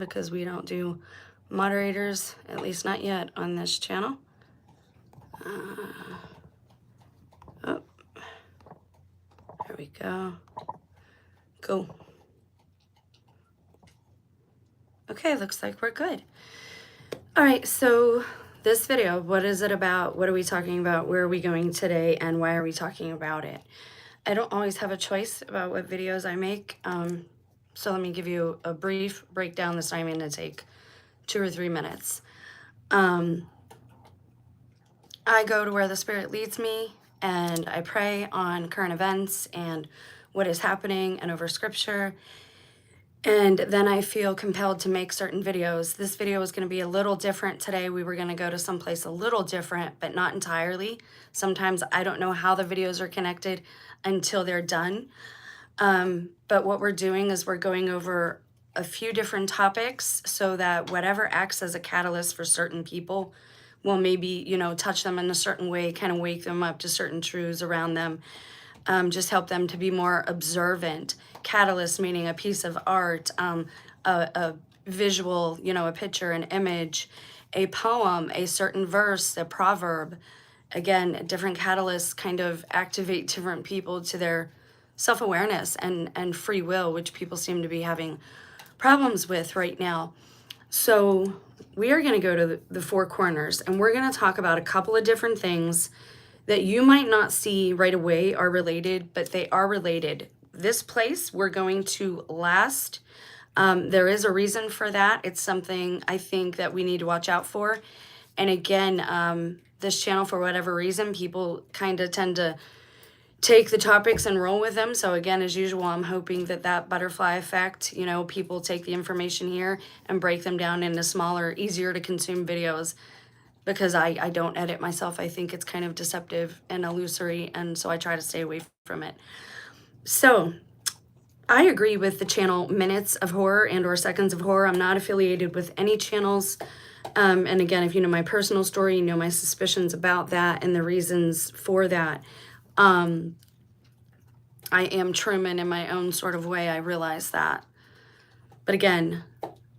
because we don't do moderators, at least not yet on this channel. Oh, there we go. Cool. Okay, looks like we're good. All right, so this video, what is it about? What are we talking about? Where are we going today? And why are we talking about it? I don't always have a choice about what videos I make. So let me give you a brief breakdown. This time I'm going to take 2 or 3 minutes. I go to where the Spirit leads me, and I pray on current events and what is happening and over scripture. And then I feel compelled to make certain videos. This video is going to be a little different today. We were going to go to someplace a little different, but not entirely. Sometimes I don't know how the videos are connected until they're done. But what we're doing is we're going over a few different topics so that whatever acts as a catalyst for certain people will maybe, touch them in a certain way, kind of wake them up to certain truths around them, just help them to be more observant. Catalyst meaning a piece of art, a visual, a picture, an image, a poem, a certain verse, a proverb. Again, different catalysts kind of activate different people to their self-awareness and free will, which people seem to be having problems with right now. So we are going to go to the 4 corners, and we're going to talk about a couple of different things that you might not see right away are related, but they are related. This place we're going to last. There is a reason for that. It's something I think that we need to watch out for. And again, this channel, for whatever reason, people kind of tend to take the topics and roll with them. So again, as usual, I'm hoping that butterfly effect, people take the information here and break them down into smaller, easier to consume videos, because I don't edit myself. I think it's kind of deceptive and illusory, and so I try to stay away from it. So I agree with the channel Minutes of Horror and or Seconds of Horror. I'm not affiliated with any channels. And again, if you know my personal story, you know my suspicions about that and the reasons for that. I am Truman in my own sort of way. I realize that. But again,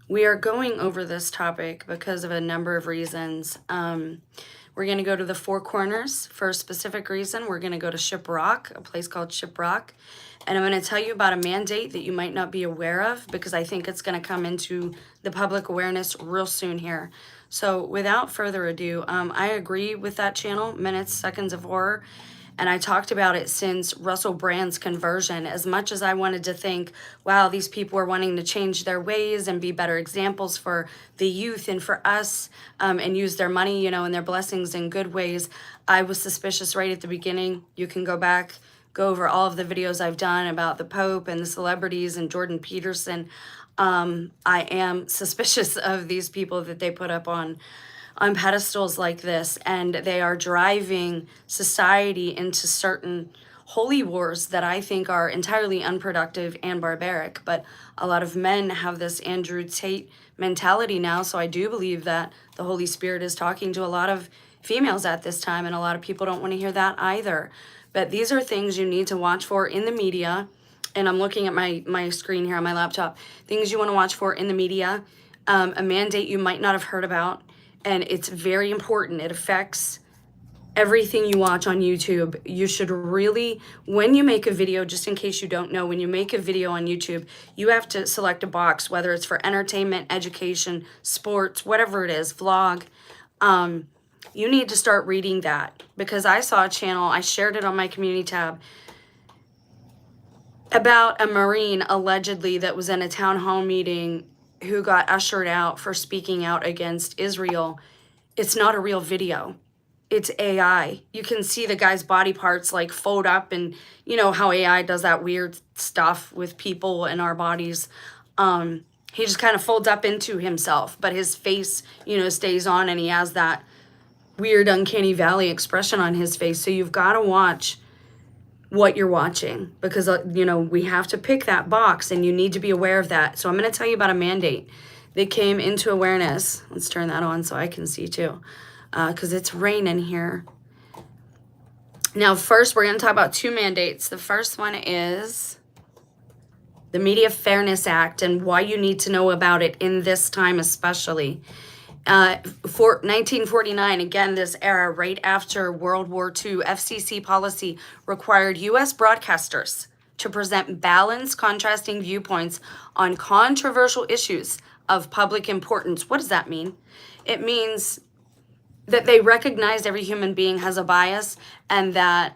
we are going over this topic because of a number of reasons. We're going to go to the 4 corners for a specific reason. We're going to go to Shiprock, a place called Shiprock. And I'm going to tell you about a mandate that you might not be aware of, because I think it's going to come into the public awareness real soon here. So without further ado, I agree with that channel, Minutes, Seconds of Horror. And I talked about it since Russell Brand's conversion. As much as I wanted to think, wow, these people are wanting to change their ways and be better examples for the youth and for us, and use their money, and their blessings in good ways, I was suspicious right at the beginning. You can go back, go over all of the videos I've done about the Pope and the celebrities and Jordan Peterson. I am suspicious of these people that they put up on pedestals like this, and they are driving society into certain holy wars that I think are entirely unproductive and barbaric. But a lot of men have this Andrew Tate mentality now, so I do believe that the Holy Spirit is talking to a lot of females at this time, and a lot of people don't want to hear that either. But these are things you need to watch for in the media, and I'm looking at my screen here on my laptop. Things you want to watch for in the media, a mandate you might not have heard about. And it's very important. It affects everything you watch on YouTube. You should really, when you make a video, just in case you don't know, when you make a video on YouTube, you have to select a box, whether it's for entertainment, education, sports, whatever it is, vlog. You need to start reading that, because I saw a channel, I shared it on my community tab, about a Marine allegedly that was in a town hall meeting who got ushered out for speaking out against Israel. It's not a real video. It's AI. You can see the guy's body parts like fold up, and you know how AI does that weird stuff with people in our bodies. He just kind of folds up into himself, but his face, stays on, and he has that weird uncanny valley expression on his face. So you've got to watch what you're watching, because we have to pick that box, and you need to be aware of that. So I'm going to tell you about a mandate that came into awareness. Let's turn that on so I can see too, because it's raining here. Now first we're going to talk about 2 mandates. The first one is the Media Fairness Act and why you need to know about it in this time especially. For 1949, again, this era, right after World War II, FCC policy required U.S. broadcasters to present balanced, contrasting viewpoints on controversial issues of public importance. What does that mean? It means that they recognize every human being has a bias, and that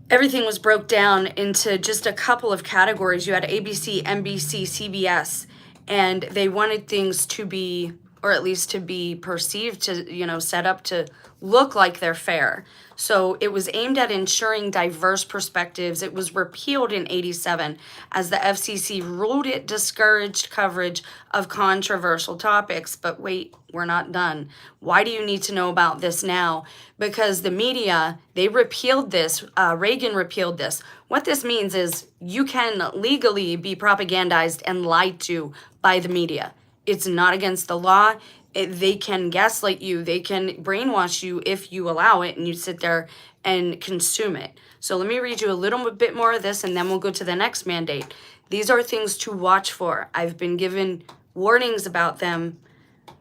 everything was broke down into just a couple of categories. You had ABC, NBC, CBS, and they wanted things to be, or at least to be perceived to, set up to look like they're fair. So it was aimed at ensuring diverse perspectives. It was repealed in 87 as the FCC ruled it discouraged coverage of controversial topics. But wait, we're not done. Why do you need to know about this now? Because the media, they repealed this. Reagan repealed this. What this means is you can legally be propagandized and lied to by the media. It's not against the law. They can gaslight you. They can brainwash you if you allow it and you sit there and consume it. So let me read you a little bit more of this, and then we'll go to the next mandate. These are things to watch for. I've been given warnings about them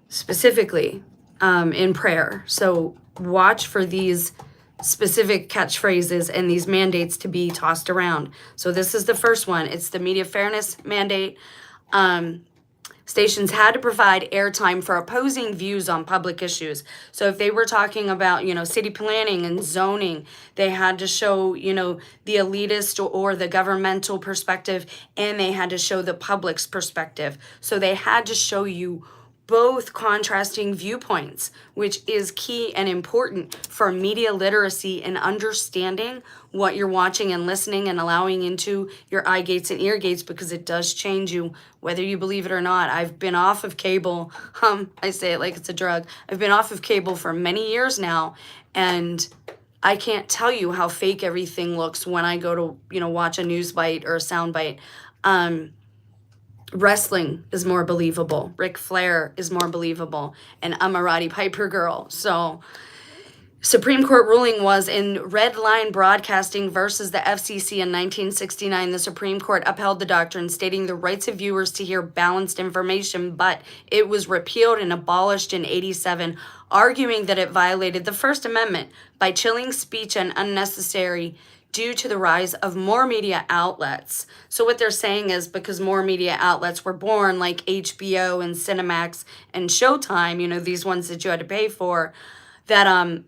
specifically in prayer. So watch for these specific catchphrases and these mandates to be tossed around. So this is the first one. It's the Media Fairness Mandate. Stations had to provide airtime for opposing views on public issues. So if they were talking about, city planning and zoning, they had to show, the elitist or the governmental perspective, and they had to show the public's perspective. So they had to show you both contrasting viewpoints, which is key and important for media literacy and understanding what you're watching and listening and allowing into your eye gates and ear gates, because it does change you, whether you believe it or not. I've been off of cable. I say it like it's a drug. I've been off of cable for many years now, and I can't tell you how fake everything looks when I go to, watch a news bite or a sound bite. Wrestling is more believable. Ric Flair is more believable. And I'm a Roddy Piper girl. So Supreme Court ruling was in Red Line Broadcasting versus the FCC in 1969. The Supreme Court upheld the doctrine, stating the rights of viewers to hear balanced information, but it was repealed and abolished in 87, arguing that it violated the First Amendment by chilling speech and unnecessary due to the rise of more media outlets. So what they're saying is because more media outlets were born, like HBO and Cinemax and Showtime, these ones that you had to pay for, that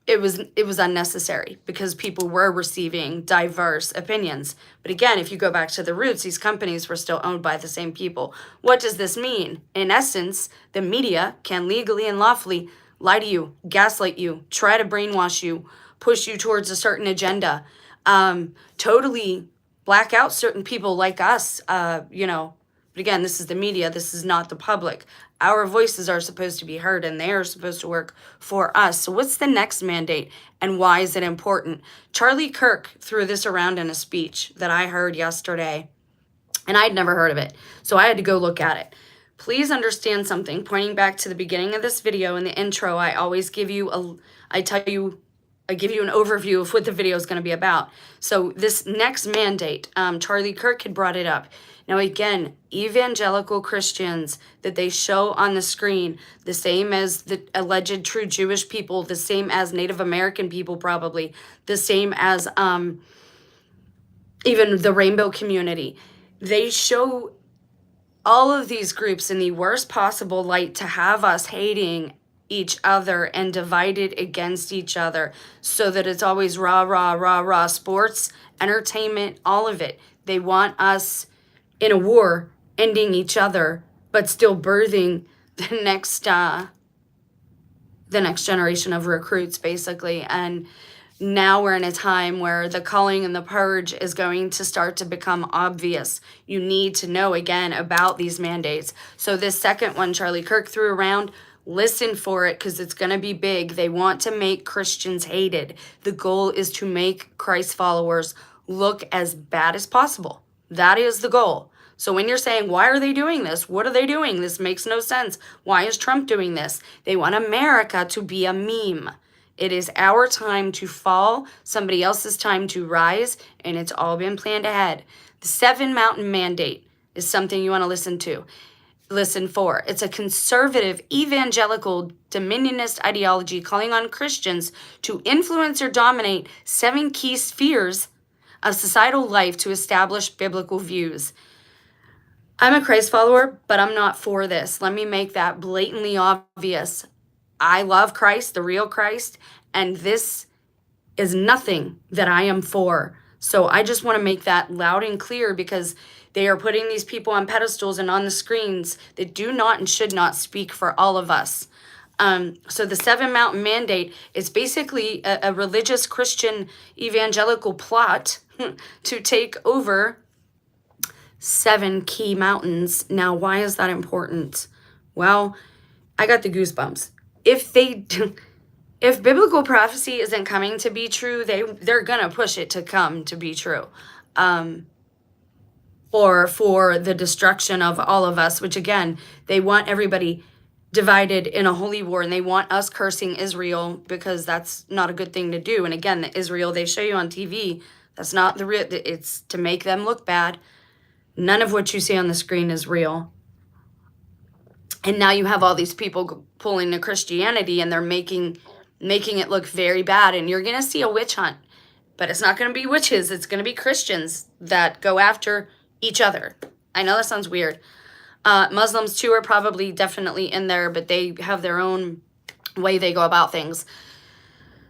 it was unnecessary because people were receiving diverse opinions. But again, if you go back to the roots, these companies were still owned by the same people. What does this mean? In essence, the media can legally and lawfully lie to you, gaslight you, try to brainwash you, push you towards a certain agenda, totally black out certain people like us, But again, this is the media. This is not the public. Our voices are supposed to be heard, and they are supposed to work for us. So what's the next mandate, and why is it important? Charlie Kirk threw this around in a speech that I heard yesterday, and I'd never heard of it. So I had to go look at it. Please understand something. Pointing back to the beginning of this video in the intro, I always give you I give you an overview of what the video is going to be about. So this next mandate, Charlie Kirk had brought it up. Now again, evangelical Christians that they show on the screen, the same as the alleged true Jewish people, the same as Native American people probably, the same as even the rainbow community. They show all of these groups in the worst possible light to have us hating each other and divided against each other, so that it's always rah, rah, rah, rah, sports, entertainment, all of it. They want us in a war, ending each other, but still birthing the next generation of recruits, basically. And now we're in a time where the calling and the purge is going to start to become obvious. You need to know, again, about these mandates. So this second one Charlie Kirk threw around, listen for it, because it's going to be big. They want to make Christians hated. The goal is to make Christ followers look as bad as possible. That is the goal. So when you're saying, why are they doing this? What are they doing? This makes no sense. Why is Trump doing this? They want America to be a meme. It is our time to fall, somebody else's time to rise, and it's all been planned ahead. The 7 Mountain Mandate is something you want to listen for. It's a conservative, evangelical, dominionist ideology calling on Christians to influence or dominate 7 key spheres of societal life to establish biblical views. I'm a Christ follower, but I'm not for this. Let me make that blatantly obvious. I love Christ, the real Christ, and this is nothing that I am for. So I just want to make that loud and clear, because they are putting these people on pedestals and on the screens that do not and should not speak for all of us. So the 7 Mountain Mandate is basically a religious Christian evangelical plot to take over 7 key mountains. Now, why is that important? Well, I got the goosebumps. If biblical prophecy isn't coming to be true, they're gonna push it to come to be true, or for the destruction of all of us. Which again, they want everybody divided in a holy war, and they want us cursing Israel, because that's not a good thing to do. And again, the Israel they show you on TV, that's not the real. It's to make them look bad. None of what you see on the screen is real. And now you have all these people pulling to Christianity, and they're making it look very bad. And you're going to see a witch hunt. But it's not going to be witches. It's going to be Christians that go after each other. I know that sounds weird. Muslims too are probably definitely in there, but they have their own way they go about things.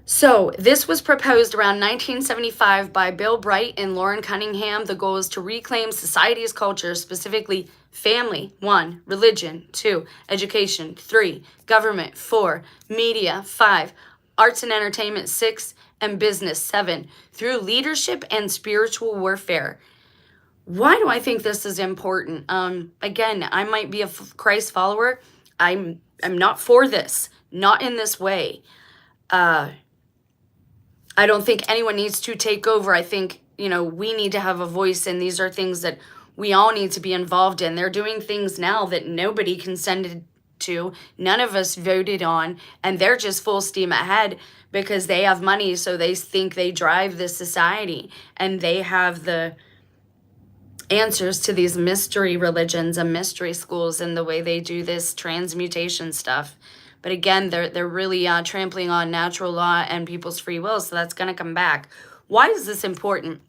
So this was proposed around 1975 by Bill Bright and Lauren Cunningham. The goal is to reclaim society's culture, specifically family, 1, religion, 2, education, 3, government, 4, media, 5, arts and entertainment, 6, and business, 7, through leadership and spiritual warfare. Why do I think this is important? Again, I might be a Christ follower. I'm not for this, not in this way. I don't think anyone needs to take over. I think, we need to have a voice, and these are things that we all need to be involved in. They're doing things now that nobody consented to, none of us voted on, and they're just full steam ahead because they have money, so they think they drive this society, and they have the answers to these mystery religions and mystery schools and the way they do this transmutation stuff. But again, they're really trampling on natural law and people's free will, so that's going to come back. Why is this important?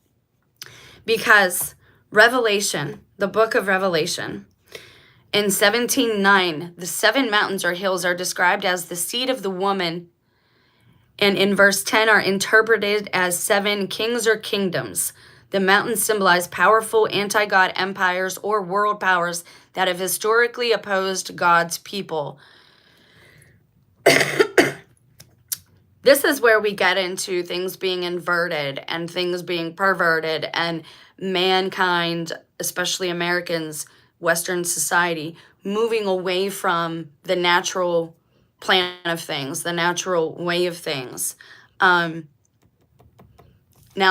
Because Revelation, the book of Revelation, in 17:9, the 7 mountains or hills are described as the seed of the woman, and in verse 10 are interpreted as 7 kings or kingdoms. The mountains symbolize powerful anti-God empires or world powers that have historically opposed God's people. This is where we get into things being inverted and things being perverted, and mankind, especially Americans, Western society, moving away from the natural plan of things, the natural way of things. Now,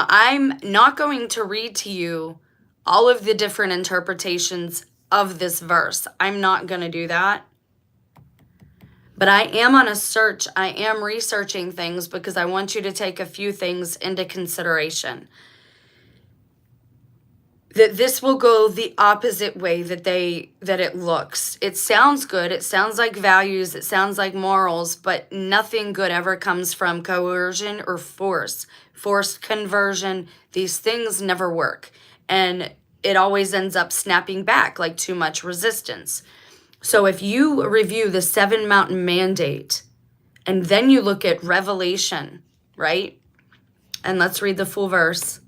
I'm not going to read to you all of the different interpretations of this verse. I'm not going to do that. But I am on a search. I am researching things because I want you to take a few things into consideration. That this will go the opposite way that it looks. It sounds good. It sounds like values. It sounds like morals, but nothing good ever comes from coercion or force. Forced conversion, these things never work. And it always ends up snapping back like too much resistance. So if you review the 7 Mountain Mandate, and then you look at Revelation, right? And let's read the full verse.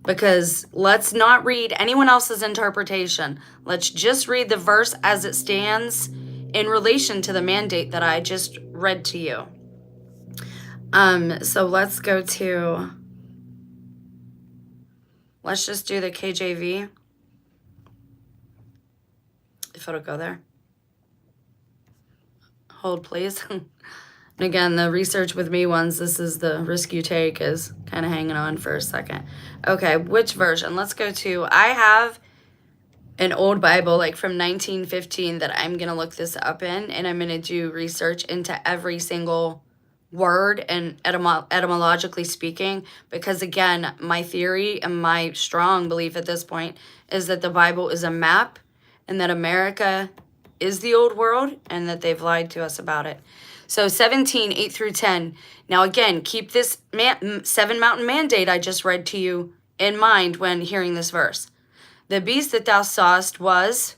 Because let's not read anyone else's interpretation. Let's just read the verse as it stands in relation to the mandate that I just read to you. So let's go to, let's just do the KJV. If it'll go there. Hold, please. And again, the research with me ones, this is the risk you take, is kind of hanging on for a second. Okay, which version? Let's go to, I have an old Bible like from 1915 that I'm going to look this up in, and I'm going to do research into every single word and etymologically speaking, because again, my theory and my strong belief at this point is that the Bible is a map and that America is the old world and that they've lied to us about it. So 17, 8 through 10. Now again, keep this 7 mountain mandate I just read to you in mind when hearing this verse. The beast that thou sawest was,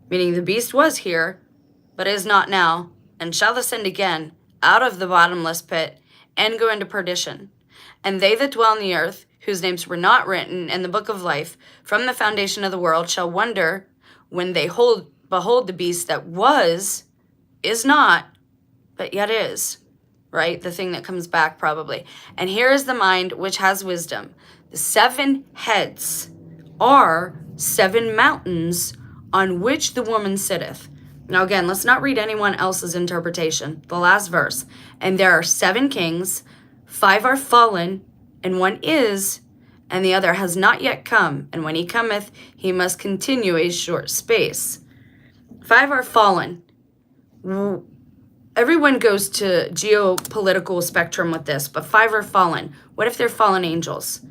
meaning the beast was here, but is not now, and shall ascend again out of the bottomless pit and go into perdition. And they that dwell in the earth, whose names were not written in the book of life from the foundation of the world, shall wonder when they behold the beast that was, is not, but yet is. Right? The thing that comes back probably. And here is the mind which has wisdom. The 7 heads are 7 mountains on which the woman sitteth. Now again, let's not read anyone else's interpretation. The last verse. And there are 7 kings, 5 are fallen, and 1 is, and the other has not yet come. And when he cometh, he must continue a short space. 5 are fallen. Everyone goes to geopolitical spectrum with this, but 5 are fallen. What if they're fallen angels?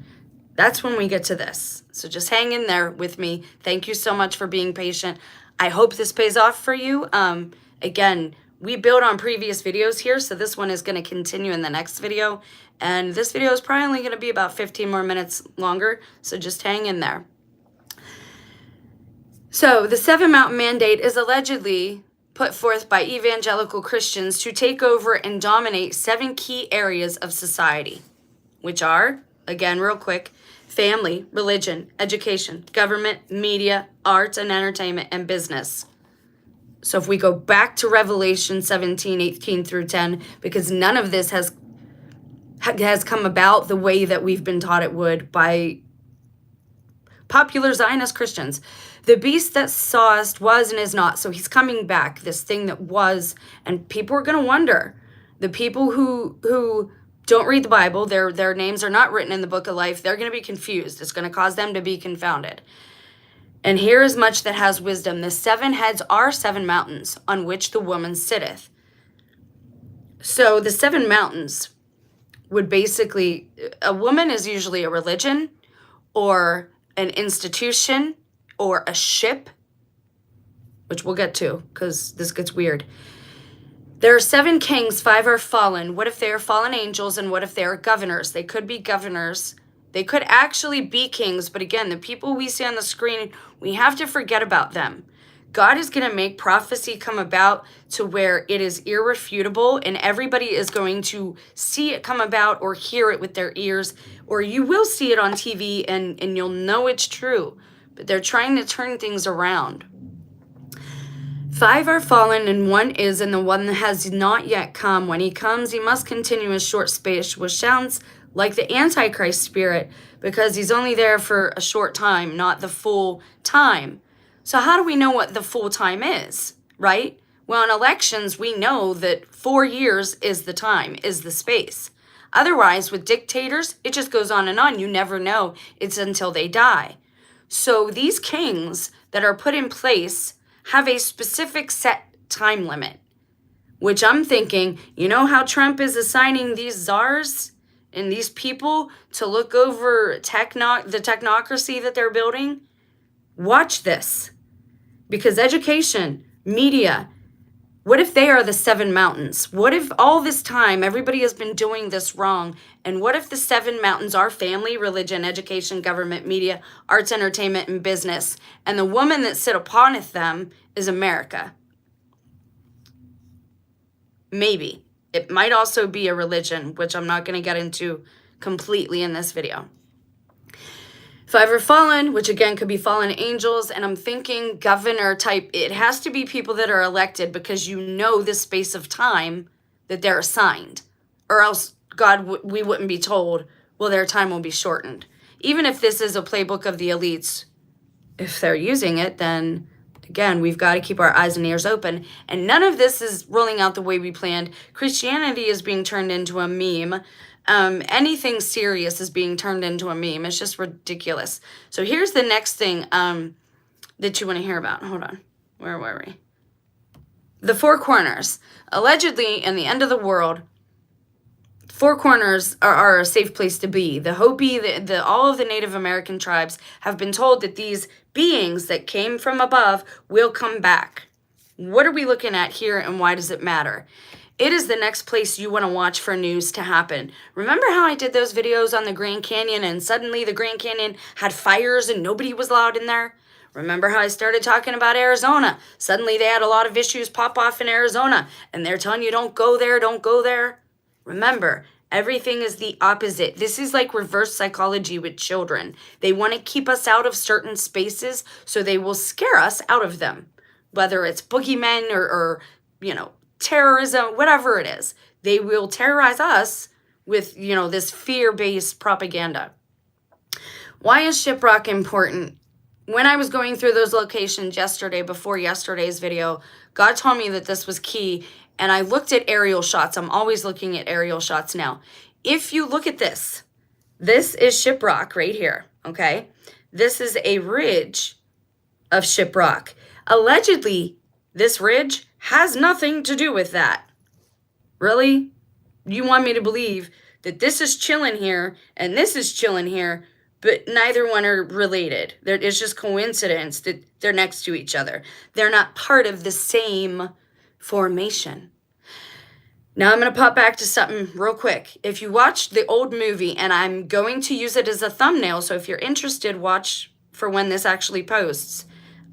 That's when we get to this. So just hang in there with me. Thank you so much for being patient. I hope this pays off for you. Again, we build on previous videos here, so this one is going to continue in the next video. And this video is probably only going to be about 15 more minutes longer, so just hang in there. So the 7 Mountain Mandate is allegedly put forth by evangelical Christians to take over and dominate 7 key areas of society, which are, again, real quick, family, religion, education, government, media, arts and entertainment, and business. So if we go back to Revelation 17, 18 through 10, because none of this has come about the way that we've been taught it would by popular Zionist Christians. The beast that sawest was and is not. So he's coming back, this thing that was, and people are going to wonder. The people who don't read the Bible, their names are not written in the book of life, they're going to be confused. It's going to cause them to be confounded. And here is much that has wisdom. The 7 heads are 7 mountains on which the woman sitteth. So the 7 mountains would basically, a woman is usually a religion or an institution or a ship, which we'll get to because this gets weird. There are 7 kings, 5 are fallen. What if they are fallen angels, and what if they are governors? They could be governors. They could actually be kings, but again, the people we see on the screen, we have to forget about them. God is going to make prophecy come about to where it is irrefutable, and everybody is going to see it come about or hear it with their ears, or you will see it on TV and you'll know it's true. But they're trying to turn things around. 5 are fallen and 1 is, and the one that has not yet come. When he comes, he must continue a short space, which sounds like the Antichrist spirit, because he's only there for a short time, not the full time. So how do we know what the full time is, right? Well, in elections, we know that 4 years is the time, is the space. Otherwise, with dictators, it just goes on and on. You never know. It's until they die. So these kings that are put in place have a specific set time limit, which I'm thinking, you know how Trump is assigning these czars and these people to look over the technocracy that they're building? Watch this. Because education, media, what if they are the 7 mountains? What if all this time everybody has been doing this wrong? And what if the 7 mountains are family, religion, education, government, media, arts, entertainment, and business, and the woman that sit uponeth them is America? Maybe. It might also be a religion, which I'm not going to get into completely in this video. 5 are fallen, which again could be fallen angels, and I'm thinking governor type. It has to be people that are elected, because you know the space of time that they're assigned, or else we wouldn't be told, well, their time will be shortened. Even if this is a playbook of the elites, if they're using it, then again, we've got to keep our eyes and ears open. And none of this is rolling out the way we planned. Christianity is being turned into a meme. Anything serious is being turned into a meme. It's just ridiculous. So here's the next thing that you want to hear about. Hold on. Where were we? The 4 corners. Allegedly, in the end of the world, Four Corners are a safe place to be. The Hopi, all of the Native American tribes have been told that these beings that came from above will come back. What are we looking at here, and why does it matter? It is the next place you want to watch for news to happen. Remember how I did those videos on the Grand Canyon and suddenly the Grand Canyon had fires and nobody was allowed in there? Remember how I started talking about Arizona? Suddenly they had a lot of issues pop off in Arizona and they're telling you don't go there, don't go there. Remember, everything is the opposite. This is like reverse psychology with children. They want to keep us out of certain spaces, so they will scare us out of them. Whether it's boogeymen or terrorism, whatever it is. They will terrorize us with, this fear-based propaganda. Why is shiprock important? When I was going through those locations yesterday, before yesterday's video, God told me that this was key, and I looked at aerial shots. I'm always looking at aerial shots now. If you look at this is shiprock right here, okay? This is a ridge of shiprock. Allegedly, this ridge has nothing to do with that. Really? You want me to believe that this is chilling here and this is chilling here, but neither one are related? It's just coincidence that they're next to each other. They're not part of the same formation. Now I'm going to pop back to something real quick. If you watched the old movie, and I'm going to use it as a thumbnail, so if you're interested, watch for when this actually posts.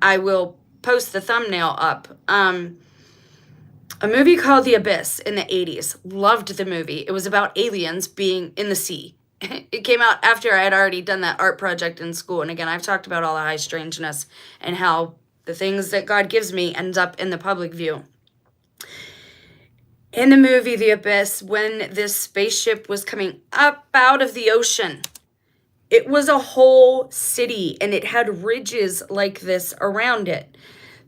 I will post the thumbnail up. A movie called The Abyss in the 80s. Loved the movie. It was about aliens being in the sea. It came out after I had already done that art project in school. And again, I've talked about all the HighStrangeness and how the things that God gives me ends up in the public view. In the movie The Abyss, when this spaceship was coming up out of the ocean, it was a whole city, and it had ridges like this around it.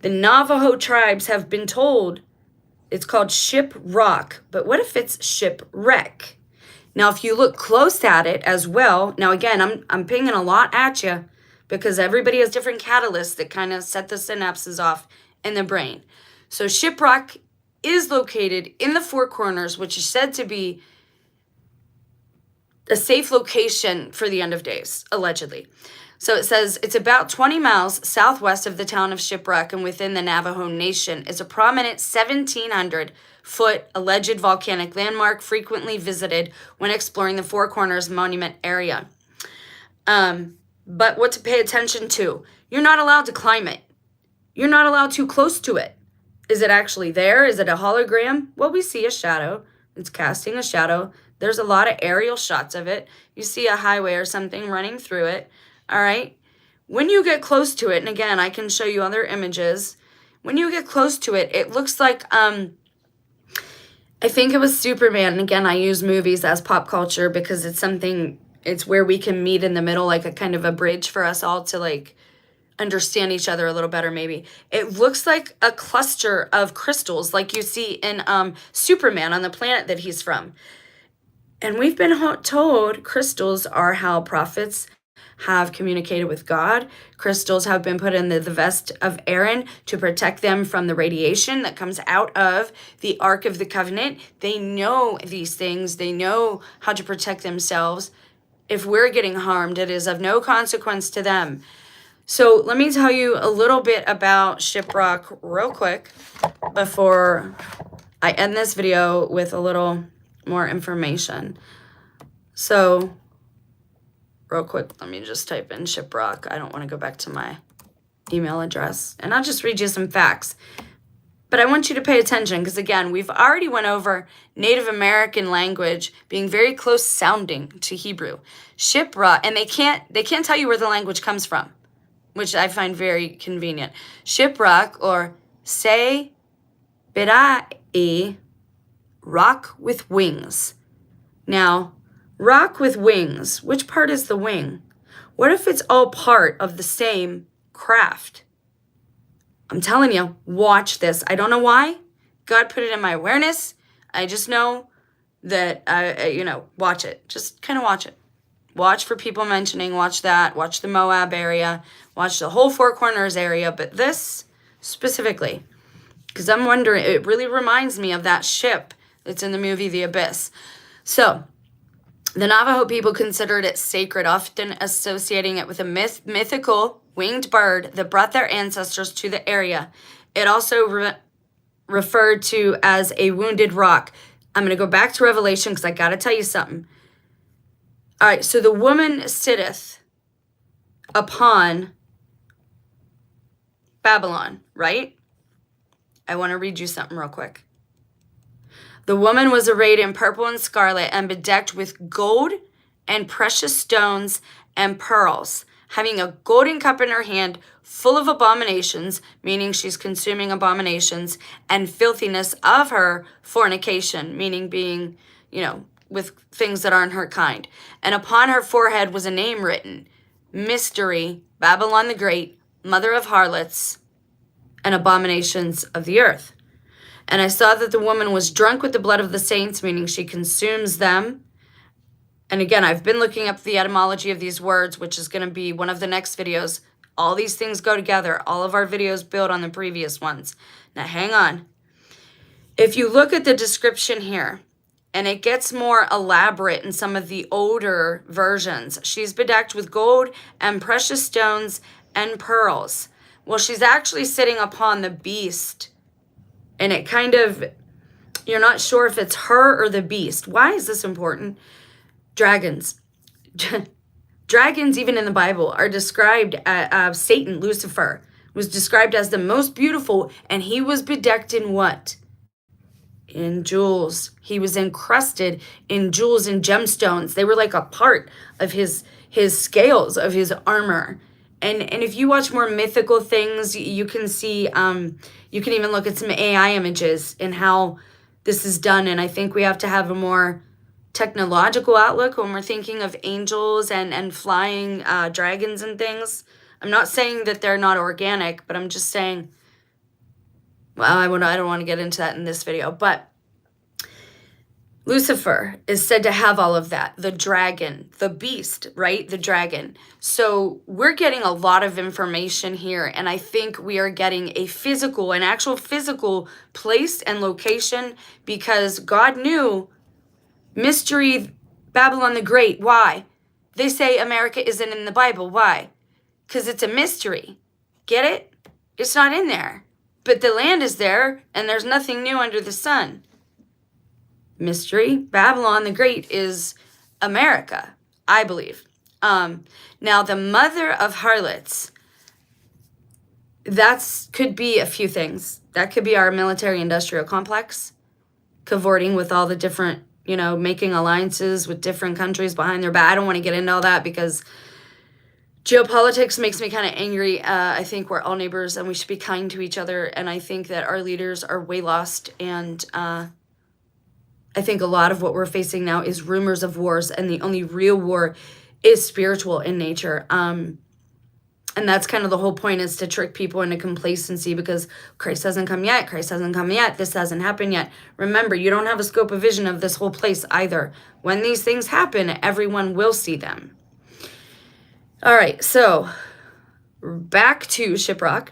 The Navajo tribes have been told it's called shiprock, but what if it's shipwreck? Now, if you look close at it as well, now again, I'm pinging a lot at you because everybody has different catalysts that kind of set the synapses off in the brain. So shiprock is located in the Four Corners, which is said to be a safe location for the end of days, allegedly. So it says it's about 20 miles southwest of the town of Shiprock and within the Navajo Nation. It's a prominent 1,700-foot alleged volcanic landmark frequently visited when exploring the Four Corners Monument area. But what to pay attention to? You're not allowed to climb it. You're not allowed too close to it. Is it actually there? Is it a hologram? Well, we see a shadow. It's casting a shadow. There's a lot of aerial shots of it. You see a highway or something running through it. All right. When you get close to it, and again, I can show you other images. When you get close to it, it looks like, I think it was Superman. And again, I use movies as pop culture because it's where we can meet in the middle, like a kind of a bridge for us all to like understand each other a little better maybe. It looks like a cluster of crystals like you see in Superman on the planet that he's from. And we've been told crystals are how prophets have communicated with God. Crystals have been put in the vest of Aaron to protect them from the radiation that comes out of the Ark of the Covenant. They know these things. They know how to protect themselves. If we're getting harmed, it is of no consequence to them. So let me tell you a little bit about shiprock real quick before I end this video with a little more information. So real quick, let me just type in shiprock. I don't want to go back to my email address. And I'll just read you some facts. But I want you to pay attention because, again, we've already went over Native American language being very close sounding to Hebrew. Shiprock, and they can't tell you where the language comes from, which I find very convenient. Shiprock, or se birai, rock with wings. Now, rock with wings, which part is the wing? What if it's all part of the same craft? I'm telling you, watch this. I don't know why. God put it in my awareness. I just know that, watch it. Just kind of watch it. Watch for people mentioning, watch that. Watch the Moab area. Watch the whole Four Corners area. But this specifically, because I'm wondering, it really reminds me of that ship that's in the movie The Abyss. So the Navajo people considered it sacred, often associating it with a mythical winged bird that brought their ancestors to the area. It also referred to as a wounded rock. I'm going to go back to Revelation because I got to tell you something. All right, so the woman sitteth upon Babylon, right? I want to read you something real quick. The woman was arrayed in purple and scarlet and bedecked with gold and precious stones and pearls, having a golden cup in her hand full of abominations, meaning she's consuming abominations, and filthiness of her fornication, meaning being, with things that aren't her kind. And upon her forehead was a name written, Mystery, Babylon the Great, Mother of Harlots and Abominations of the Earth. And I saw that the woman was drunk with the blood of the saints, meaning she consumes them. And again, I've been looking up the etymology of these words, which is going to be one of the next videos. All these things go together. All of our videos build on the previous ones. Now, hang on. If you look at the description here, and it gets more elaborate in some of the older versions. She's bedecked with gold and precious stones and pearls. Well, she's actually sitting upon the beast. And it kind of, you're not sure if it's her or the beast. Why is this important? Dragons. Dragons, even in the Bible, are described as Satan, Lucifer, was described as the most beautiful, and he was bedecked in what? In jewels. He was encrusted in jewels and gemstones. They were like a part of his scales, of his armor. And if you watch more mythical things, you can see, you can even look at some AI images and how this is done. And I think we have to have a more technological outlook when we're thinking of angels and flying dragons and things. I'm not saying that they're not organic, but I'm just saying, well, I don't want to get into that in this video, but Lucifer is said to have all of that. The dragon, the beast, right? The dragon. So we're getting a lot of information here, and I think we are getting an actual physical place and location because God knew Mystery Babylon the Great. Why? They say America isn't in the Bible. Why? Because it's a mystery. Get it? It's not in there. But the land is there, and there's nothing new under the sun. Mystery, Babylon the Great is America, I believe. Now, the mother of harlots, could be a few things. That could be our military-industrial complex, cavorting with all the different, making alliances with different countries behind their back. I don't want to get into all that because geopolitics makes me kind of angry. I think we're all neighbors and we should be kind to each other. And I think that our leaders are way lost. And I think a lot of what we're facing now is rumors of wars. And the only real war is spiritual in nature. And that's kind of the whole point, is to trick people into complacency because Christ hasn't come yet. Christ hasn't come yet. This hasn't happened yet. Remember, you don't have a scope of vision of this whole place either. When these things happen, everyone will see them. All right, so back to Shiprock.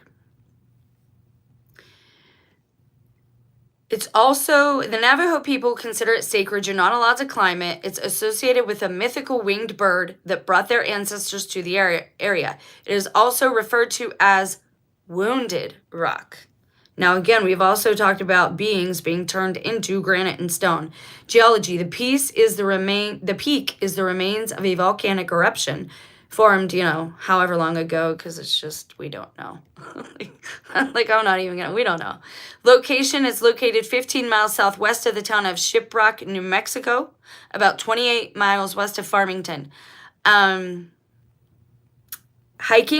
It's also, the Navajo people consider it sacred. You're not allowed to climb it. It's associated with a mythical winged bird that brought their ancestors to the area. It is also referred to as Wounded Rock. Now, again, we've also talked about beings being turned into granite and stone. Geology, the peak is the remains of a volcanic eruption formed, however long ago, because it's just, we don't know. We don't know. Location is located 15 miles southwest of the town of Shiprock, New Mexico, about 28 miles west of Farmington. Hiking,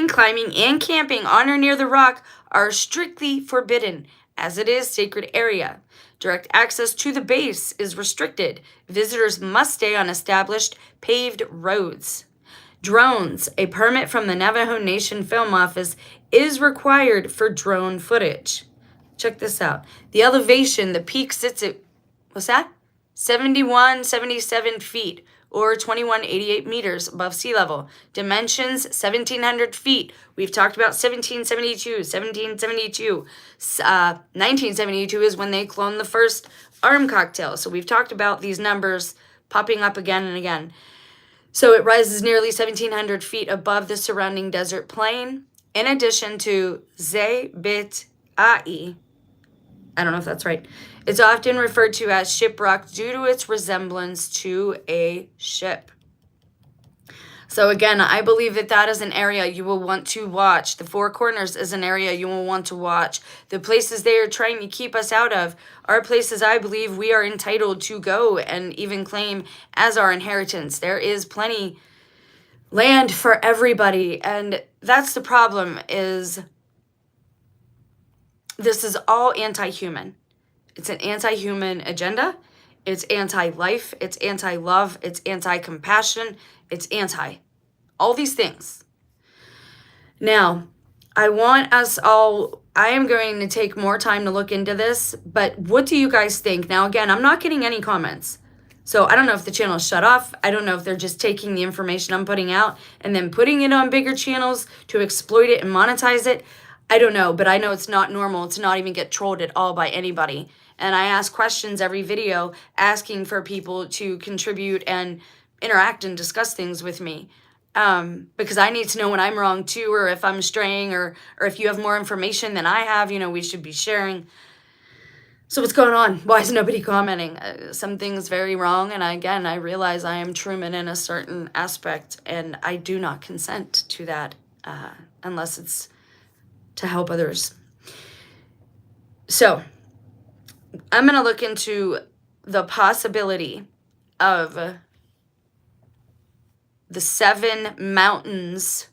climbing, and camping on or near the rock are strictly forbidden, as it is sacred area. Direct access to the base is restricted. Visitors must stay on established paved roads. Drones, a permit from the Navajo Nation Film Office, is required for drone footage. Check this out. The elevation, the peak sits at, 77 feet, or 2188 meters above sea level. Dimensions, 1,700 feet. We've talked about 1772. 1972 is when they cloned the first arm cocktail. So we've talked about these numbers popping up again and again. So it rises nearly 1,700 feet above the surrounding desert plain. In addition to Zebit-Ai, I don't know if that's right, it's often referred to as shipwreck due to its resemblance to a ship. So again, I believe that that is an area you will want to watch. The Four Corners is an area you will want to watch. The places they are trying to keep us out of are places I believe we are entitled to go and even claim as our inheritance. There is plenty land for everybody, and that's the problem, is this is all anti-human. It's an anti-human agenda. It's anti-life. It's anti-love. It's anti-compassion. It's anti all these things. Now, I want us all, I am going to take more time to look into this, but what do you guys think? Now, again, I'm not getting any comments. So I don't know if the channel is shut off. I don't know if they're just taking the information I'm putting out and then putting it on bigger channels to exploit it and monetize it. I don't know, but I know it's not normal to not even get trolled at all by anybody. And I ask questions every video asking for people to contribute and interact and discuss things with me. Because I need to know when I'm wrong too, or if I'm straying, or if you have more information than I have, you know, we should be sharing. So what's going on? Why is nobody commenting? Something's very wrong. And I realize I am Truman in a certain aspect, and I do not consent to that unless it's to help others. So I'm going to look into the possibility of the 7 mountains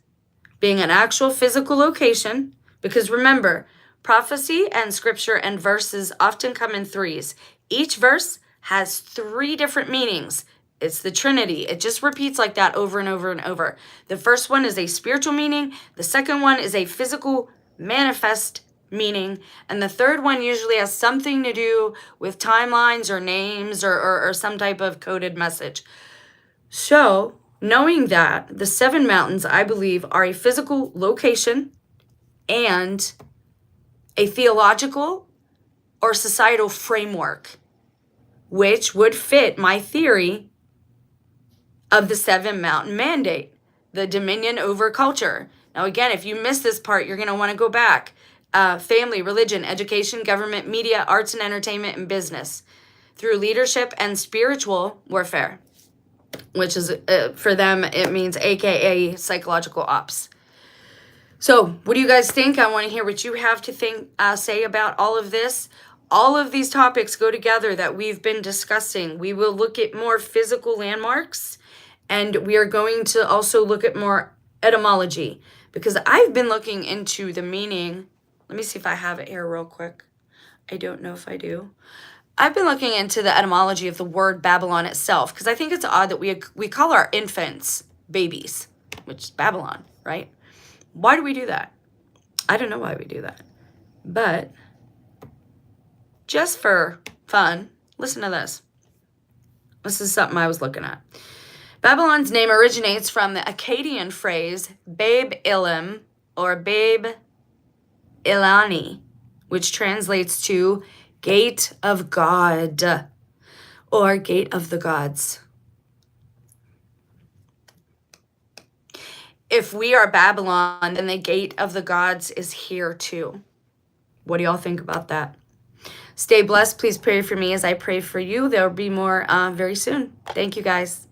being an actual physical location, because remember, prophecy and scripture and verses often come in threes. Each verse has 3 different meanings. It's the Trinity. It just repeats like that over and over and over. The first one is a spiritual meaning. The second one is a physical manifest meaning. And the third one usually has something to do with timelines or names or some type of coded message. So knowing that, the 7 mountains, I believe, are a physical location and a theological or societal framework, which would fit my theory of the 7 mountain mandate, the dominion over culture. Now, again, if you missed this part, you're going to want to go back. Family, religion, education, government, media, arts and entertainment, and business, through leadership and spiritual warfare, which is, for them, it means AKA psychological ops. So what do you guys think? I want to hear what you have to say about all of this. All of these topics go together that we've been discussing. We will look at more physical landmarks, and we are going to also look at more etymology, because I've been looking into the meaning. Let me see if I have it here real quick. I don't know if I do. I've been looking into the etymology of the word Babylon itself, because I think it's odd that we call our infants babies, which is Babylon, right? Why do we do that? I don't know why we do that. But just for fun, listen to this. This is something I was looking at. Babylon's name originates from the Akkadian phrase Babe Ilim or Babe Ilani, which translates to Gate of God or Gate of the Gods. If we are Babylon, then the Gate of the Gods is here too. What do y'all think about that? Stay blessed. Please pray for me as I pray for you. There will be more very soon. Thank you, guys.